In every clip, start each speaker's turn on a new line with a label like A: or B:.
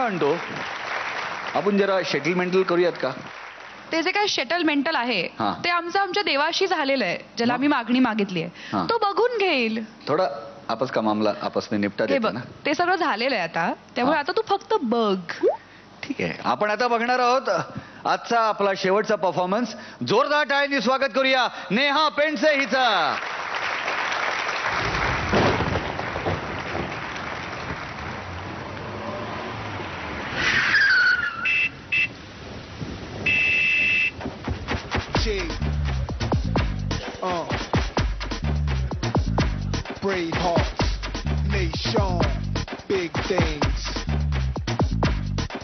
A: म्हणतो, आपण जरा सेटलमेंटल करूयात का?
B: ते जे काय सेटलमेंटल आहे
A: हा.
B: ते आमच्या देवाशी झालेलं आहे, ज्याला आम्ही मागणी मागितली आहे.
A: हा.
B: तो बघून घेईल.
A: थोडा आपस का मामला आपस में निपटा
B: हे
A: देते
B: बघ,
A: ना.
B: ते सगळं झालेलं आहे आता, त्यामुळे
A: हा.
B: आता तू फक्त बघ.
A: ठीक आहे, आपण आता बघणार आहोत आजचा आपला शेवटचा परफॉर्मन्स. जोरदार टाळ्यांनी स्वागत करूया नेहा पेंडसे हिचा.
C: Brave hearts, nation, big things.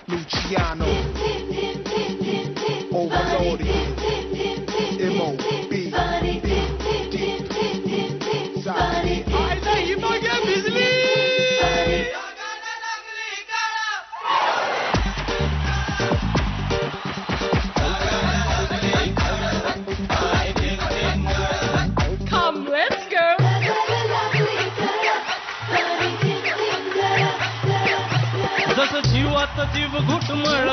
C: Luciano, overloaded, M.O.B.
B: Come, let's go.
D: जसं जीवात जीव घुटमळ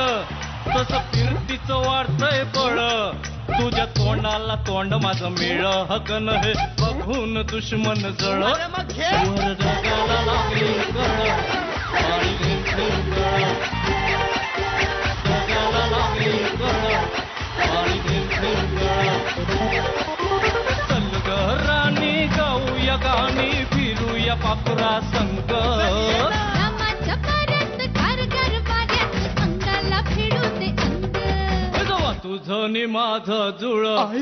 D: तसं फिरतीचं वाढतंय बळ. तुझ्या तोंडाला तोंड माझं मिळ हकन हे बघून दुश्मन जळ. वर ढगाला लागली कळ आणि ढगाला लागली कळ आणि चल ग राणी गाऊया गाणी फिरूया पापुरा संग. तुझं नि माझं जुळ आणि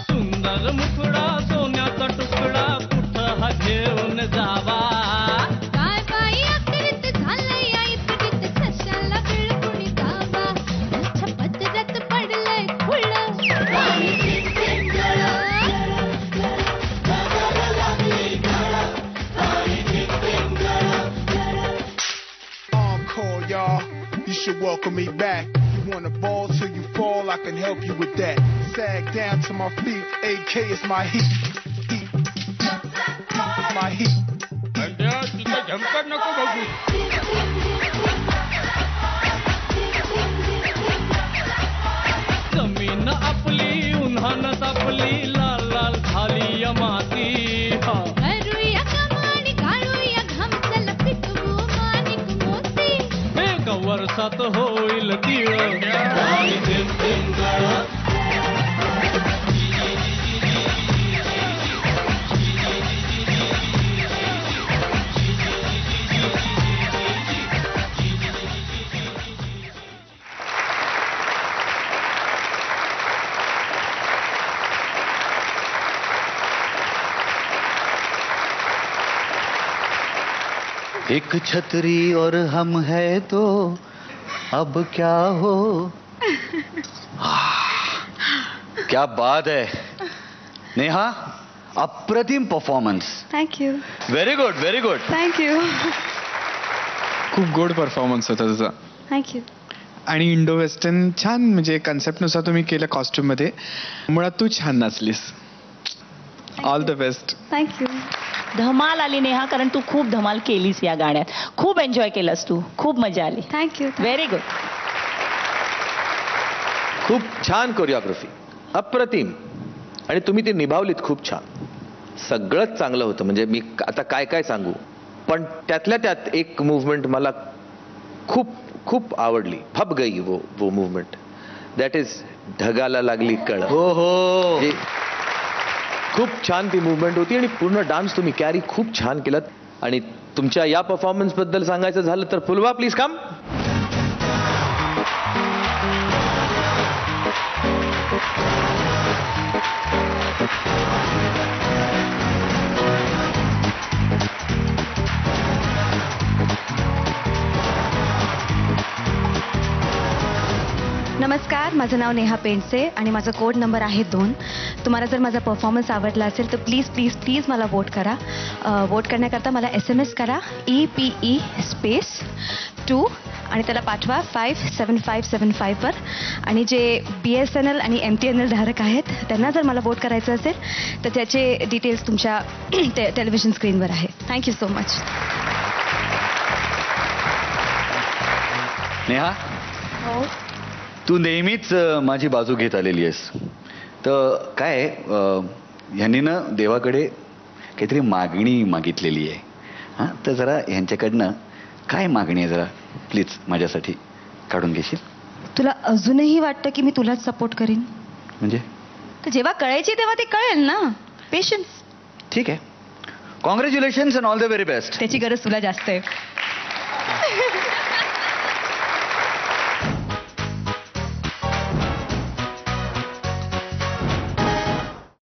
D: सुंदर मुखडा सोन्याचा तुकडा कुठं हा घेऊन जावा.
C: Encore, y'all. You should welcome me back. You wanna ball till you fall, I can help you with that. Sag down to my feet, AK is my heat. Heat. My heat.
D: तिथं झमकर नको बघू. जमीन आपली उन्हानं तापली लाल लाल झाली या माती. एक वर्षात होईल तीळ आणि तेंगळ.
A: एक छतरी और हम है तो अब क्या हो. क्या बात है नेहा, अप्रतिम performance.
B: Thank you.
A: Very good, very good.
B: Thank you.
E: खूप गोड परफॉर्मन्स होता तुझा.
B: थँक्यू.
E: आणि इंडो वेस्टर्न छान, म्हणजे कन्सेप्टनुसार तुम्ही केलं कॉस्ट्युममध्ये. मुळात तू छान नाचलीस. All the best.
B: थँक्यू.
F: धमाल आली नेहा, कारण तू खूप धमाल केलीस या गाण्यात. खूप एन्जॉय केलंस तू, खूप मजा आली.
B: थँक्यू.
F: Very good.
G: खूप छान कोरिओग्राफी, अप्रतिम. आणि तुम्ही ती निभावलीत खूप छान. सगळंच चांगलं होतं. म्हणजे मी आता काय काय सांगू, पण त्यातल्या त्यात एक मूव्हमेंट मला खूप खूप आवडली. फब गई वो मूव्हमेंट. दॅट इज ढगाला लागली कळ.
A: हो हो,
G: खूप छान ती मूव्हमेंट होती आणि पूर्ण डान्स तुम्ही कॅरी खूप छान केलात. आणि तुमच्या या परफॉर्मन्स बद्दल सांगायचं झालं तर फुलवा प्लीज कम.
H: नमस्कार, माझं नाव नेहा पेंडसे आणि माझा कोड नंबर आहे 2. तुम्हाला जर माझा परफॉर्मन्स आवडला असेल तर प्लीज प्लीज प्लीज मला वोट करा. वोट करण्याकरता मला SMS करा EPE space 2 आणि त्याला पाठवा 57575 वर. आणि जे BSNL आणि MTNL धारक आहेत त्यांना जर मला वोट करायचं असेल तर त्याचे डिटेल्स तुमच्या टेलिव्हिजन स्क्रीनवर आहे. Thank you so much.
A: नेहा, तू नेहमीच माझी बाजू घेत आलेली आहेस. तर काय ह्यांनी ना देवाकडे काहीतरी मागणी मागितलेली आहे. हां, तर जरा ह्यांच्याकडनं काय मागणी आहे जरा प्लीज माझ्यासाठी काढून घेशील?
H: तुला अजूनही वाटतं की मी तुलाच सपोर्ट करीन?
A: म्हणजे
H: तर जेव्हा कळायची तेव्हा ते कळेल ना. पेशन्स.
A: ठीक आहे. Congratulations and all the very best.
H: त्याची गरज तुला जास्त आहे.